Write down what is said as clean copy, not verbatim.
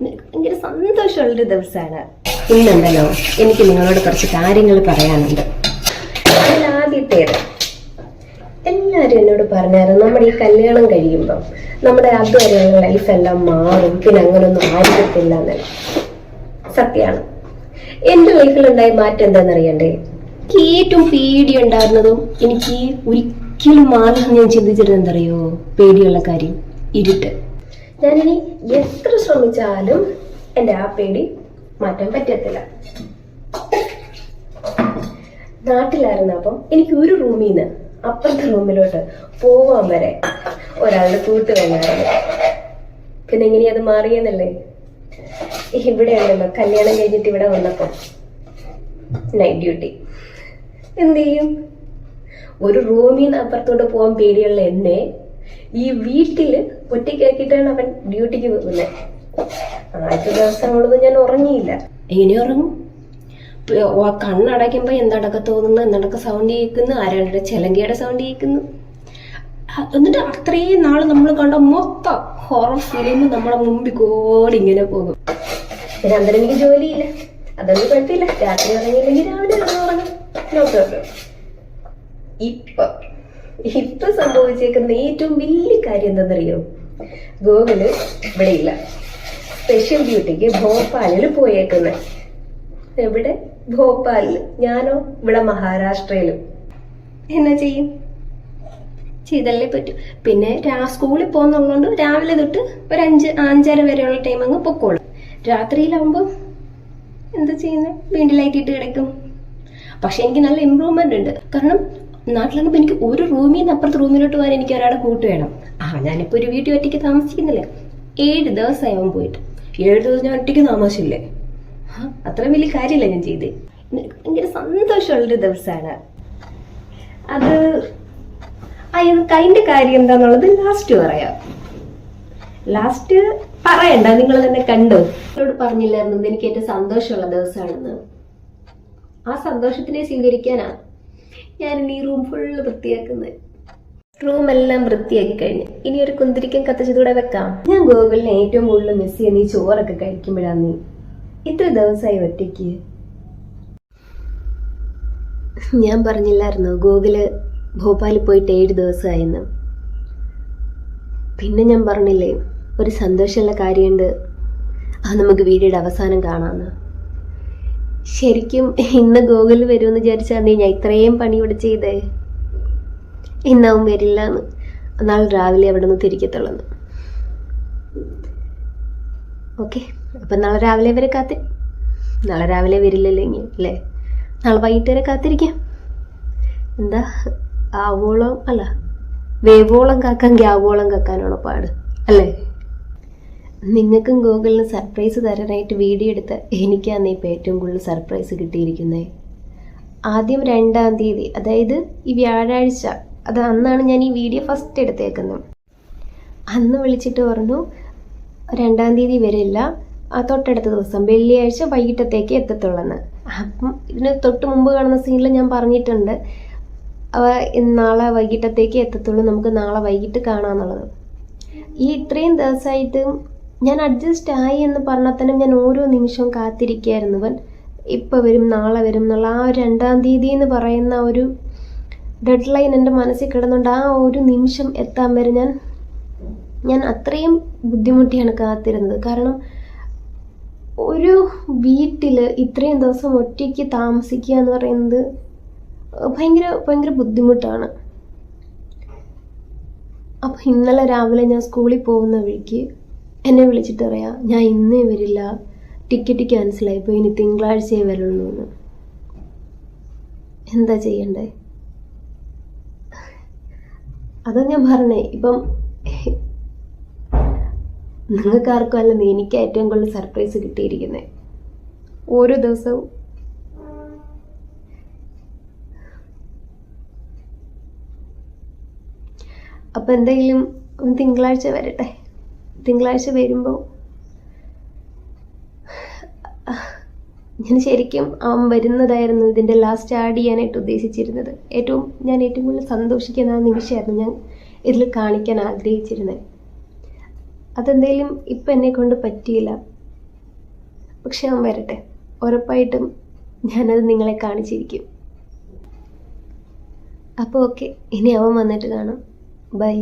ഭയങ്കര സന്തോഷമുള്ളൊരു ദിവസമാണ് ഇന്നുണ്ടല്ലോ. എനിക്ക് നിങ്ങളോട് കുറച്ച് കാര്യങ്ങൾ പറയാനുണ്ട്. അതിലാദ്യത്തേത്, എല്ലാവരും എന്നോട് പറഞ്ഞായിരുന്നു നമ്മുടെ ഈ കല്യാണം കഴിയുമ്പോൾ നമ്മുടെ അതുവരെയുള്ള ലൈഫെല്ലാം മാറും, പിന്നെ അങ്ങനൊന്നും ആയിരിക്കത്തില്ല എന്നല്ല. സത്യമാണ്. എന്റെ ലൈഫിലുണ്ടായ മാറ്റം എന്താണെന്നറിയണ്ടേ? എനിക്ക് ഏറ്റവും പേടി ഉണ്ടായിരുന്നതും എനിക്ക് ഒരിക്കലും മാറുമെന്ന് ഞാൻ ചിന്തിച്ചിരുന്നത് എന്തറിയോ? പേടിയുള്ള കാര്യം ഇരുട്ട്. ഞാനിനി എത്ര ശ്രമിച്ചാലും എൻ്റെ ആ പേടി മാറ്റാൻ പറ്റത്തില്ല. നാട്ടിലായിരുന്നപ്പം എനിക്ക് ഒരു റൂമിൽ നിന്ന് അപ്പുറത്തെ റൂമിലോട്ട് പോവാൻ വരെ ഒരാളുടെ കൂട്ട് വേണമായിരുന്നു. പിന്നെ എങ്ങനെയാ അത് മാറിയെന്നല്ലേ? ഇവിടെ ഉണ്ടല്ലോ, കല്യാണം കഴിഞ്ഞിട്ട് ഇവിടെ വന്നപ്പോ നൈറ്റ് ഡ്യൂട്ടി. എന്ത് ചെയ്യും? ഒരു റൂമിൽ നിന്ന് അപ്പുറത്തോട്ട് പോകാൻ പേടിയുള്ള എന്നെ ഈ വീട്ടില് ഒറ്റയ്ക്കാക്കിയിട്ടാണ് അവൻ ഡ്യൂട്ടിക്ക് പോകുന്നത്. ആദ്യത്തെ ദിവസങ്ങളൊന്നും ഞാൻ ഉറങ്ങിയില്ല. എങ്ങനെ ഉറങ്ങും? കണ്ണടയ്ക്കുമ്പോ എന്തടക്ക തോന്നുന്നു, എന്തടക്ക സൗണ്ട് കേൾക്കുന്നു, ആരാളുടെ ചെലങ്കയുടെ സൗണ്ട് കേൾക്കുന്നു. എന്നിട്ട് അത്രയും നാള് നമ്മൾ കണ്ട മൊത്തം ഹൊറർ ഫിലിം നമ്മളെ മുമ്പിൽ കൂടി ഇങ്ങനെ പോകും. പിന്നെ അന്നേരം എനിക്ക് ജോലിയില്ല, അതൊന്നും കുഴപ്പമില്ല. രാത്രി ഉറങ്ങിയില്ലെങ്കിൽ രാവിലെ ഉറങ്ങും. No problem. ഇപ്പൊ സംഭവിച്ചേക്കുന്ന ഏറ്റവും വലിയ കാര്യം എന്താണെന്നറിയോ? ഗോകുല് ഇവിടെ ഇല്ല, സ്പെഷ്യൽ ഡ്യൂട്ടിക്ക് ഭോപ്പാലിൽ പോയേക്കുന്നത്. എവിടെ? ഭോപ്പാലില്. ഞാനോ ഇവിടെ മഹാരാഷ്ട്രയിലും. എന്നാ ചെയ്യും? ചെയ്തല്ലേ പറ്റൂ. പിന്നെ സ്കൂളിൽ പോകുന്നുള്ളതുകൊണ്ട് രാവിലെ തൊട്ട് ഒരു 5-5:30 വരെയുള്ള ടൈം അങ്ങ് പൊക്കോളും. രാത്രിയിലാവുമ്പോ എന്താ ചെയ്യുന്നത്? വീണ്ടും ലൈറ്റ് ഇട്ട് കിടക്കും. പക്ഷെ എനിക്ക് നല്ല ഇമ്പ്രൂവ്മെന്റ് ഉണ്ട്. കാരണം നാട്ടിലാകുമ്പോൾ എനിക്ക് ഒരു റൂമിൽ നിന്ന് അപ്പുറത്തെ റൂമിലോട്ട് പോകാൻ എനിക്ക് ഒരാളെ കൂട്ട് വേണം. ഞാനിപ്പോ ഒരു വീട്ടിൽ ഒറ്റയ്ക്ക് താമസിക്കുന്നില്ല. 7 ദിവസമായി അവൻ പോയിട്ട്. 7 ദിവസം ഞാൻ ഒറ്റയ്ക്ക് താമസിച്ചില്ലേ? അത്ര വലിയ കാര്യമില്ല ഞാൻ ചെയ്ത്. ഭയങ്കര സന്തോഷമുള്ളൊരു ദിവസമാണ് അത്. അതിന്റെ കാര്യം എന്താന്നുള്ളത് ലാസ്റ്റ് പറയാം. ലാസ്റ്റ് പറയണ്ട, നിങ്ങൾ തന്നെ കണ്ടു. എന്നോട് പറഞ്ഞില്ലായിരുന്നു എനിക്ക് ഏറ്റവും സന്തോഷമുള്ള ദിവസമാണെന്ന്. ആ സന്തോഷത്തിനെ സ്വീകരിക്കാനാ ഞാൻ ഈ റൂം ഫുള്ള് വൃത്തിയാക്കുന്നത്. റൂം എല്ലാം വൃത്തിയാക്കി കഴിഞ്ഞ് ഇനി ഒരു കുന്തിരിക്കം കത്തിച്ചതൂടെ വെക്കാം. ഞാൻ ഗോകുലിനെ ഏറ്റവും കൂടുതൽ മിസ് ചെയ്യുന്ന ഈ ചോറൊക്കെ കഴിക്കുമ്പോഴാണ്. നീ ഇത്ര ദിവസമായി ഒറ്റയ്ക്ക്. ഞാൻ പറഞ്ഞില്ലായിരുന്നു ഗോകുല് ഭോപ്പാലിൽ പോയിട്ട് 7 ദിവസമായെന്ന്. പിന്നെ ഞാൻ പറഞ്ഞില്ലേ ഒരു സന്തോഷമുള്ള കാര്യമുണ്ട്, അത് നമുക്ക് വീഡിയോയുടെ അവസാനം കാണാമെന്ന്. ശരിക്കും ഇന്ന് ഗോകുല് വരുമെന്ന് വിചാരിച്ചാൽ ഞാൻ ഇത്രയും പണി ഇവിടെ ചെയ്തേ. ഇന്നാവും വരില്ല എന്ന്. നാളെ രാവിലെ അവിടെ നിന്ന് തിരിക്കത്തുള്ളൂ. ഓക്കെ, അപ്പം നാളെ രാവിലെ വരെ നാളെ രാവിലെ വരില്ലല്ലോ അല്ലേ? നാളെ വൈകിട്ട് വരെ കാത്തിരിക്കാം. എന്താ ആവോളം അല്ല, വേവോളം കാക്കാൻ ഗ്യാവോളം കാക്കാനാണോ പാട് അല്ലേ? നിങ്ങൾക്കും ഗൂഗിളിന് സർപ്രൈസ് തരാനായിട്ട് വീഡിയോ എടുത്ത് എനിക്കാണ് ഇപ്പോൾ ഏറ്റവും കൂടുതൽ സർപ്രൈസ് കിട്ടിയിരിക്കുന്നത്. ആദ്യം 2-ാം തീയതി, അതായത് ഈ വ്യാഴാഴ്ച, അന്നാണ് ഞാൻ ഈ വീഡിയോ ഫസ്റ്റ് എടുത്തേക്കുന്നത്. അന്ന് വിളിച്ചിട്ട് പറഞ്ഞു 2-ാം തീയതി വരില്ല, തൊട്ടടുത്ത ദിവസം വെള്ളിയാഴ്ച വൈകിട്ടത്തേക്ക് എത്തത്തുള്ളെന്ന്. അപ്പം ഇതിന് തൊട്ട് മുമ്പ് കാണുന്ന സീനിൽ ഞാൻ പറഞ്ഞിട്ടുണ്ട് നാളെ വൈകിട്ടത്തേക്ക് എത്തത്തുള്ളൂ, നമുക്ക് നാളെ വൈകിട്ട് കാണാമെന്നുള്ളത്. ഈ ഇത്രയും ദിവസമായിട്ട് ഞാൻ അഡ്ജസ്റ്റ് ആയി എന്ന് പറഞ്ഞാൽ തന്നെ ഞാൻ ഓരോ നിമിഷവും കാത്തിരിക്കുകയായിരുന്നു. അവൻ ഇപ്പം വരും, നാളെ വരും എന്നുള്ള ആ 2-ാം തീയതി എന്ന് പറയുന്ന ഒരു ഡെഡ് ലൈൻ എൻ്റെ മനസ്സിൽ കിടന്നുകൊണ്ട് ആ ഒരു നിമിഷം എത്താൻ വരെ ഞാൻ അത്രയും ബുദ്ധിമുട്ടിയാണ് കാത്തിരുന്നത്. കാരണം ഒരു വീട്ടിൽ ഇത്രയും ദിവസം ഒറ്റയ്ക്ക് താമസിക്കുക എന്ന് പറയുന്നത് ഭയങ്കര ഭയങ്കര ബുദ്ധിമുട്ടാണ്. അപ്പം ഇന്നലെ രാവിലെ ഞാൻ സ്കൂളിൽ പോകുന്ന വഴിക്ക് എന്നെ വിളിച്ചിട്ട് പറയാം ഞാൻ ഇന്നേ വരില്ല, ടിക്കറ്റ് ക്യാൻസലായിപ്പോൾ, ഇനി തിങ്കളാഴ്ചയേ വരുള്ളൂ എന്ന്. എന്താ ചെയ്യണ്ടേ? അതാ ഞാൻ പറഞ്ഞേ, ഇപ്പം നിങ്ങൾക്കാർക്കും അല്ലെന്ന് എനിക്ക് ഏറ്റവും കൂടുതൽ സർപ്രൈസ് കിട്ടിയിരിക്കുന്നത്. ഓരോ ദിവസവും അപ്പം എന്തെങ്കിലും തിങ്കളാഴ്ച വരട്ടെ. തിങ്കളാഴ്ച വരുമ്പോൾ ഞാൻ ശരിക്കും അവൻ വരുന്നതായിരുന്നു ഇതിൻ്റെ ലാസ്റ്റ് ആഡ് ചെയ്യാനായിട്ട് ഉദ്ദേശിച്ചിരുന്നത്. ഞാൻ ഏറ്റവും കൂടുതൽ സന്തോഷിക്കുന്ന നിമിഷമായിരുന്നു ഞാൻ ഇതിൽ കാണിക്കാൻ ആഗ്രഹിച്ചിരുന്നത്. അതെന്തെങ്കിലും ഇപ്പം എന്നെ കൊണ്ട് പറ്റിയില്ല. പക്ഷെ അവൻ വരട്ടെ, ഉറപ്പായിട്ടും ഞാനത് നിങ്ങളെ കാണിച്ചിരിക്കും. അപ്പോൾ ഓക്കെ, ഇനി അവൻ വന്നിട്ട് കാണാം. ബൈ.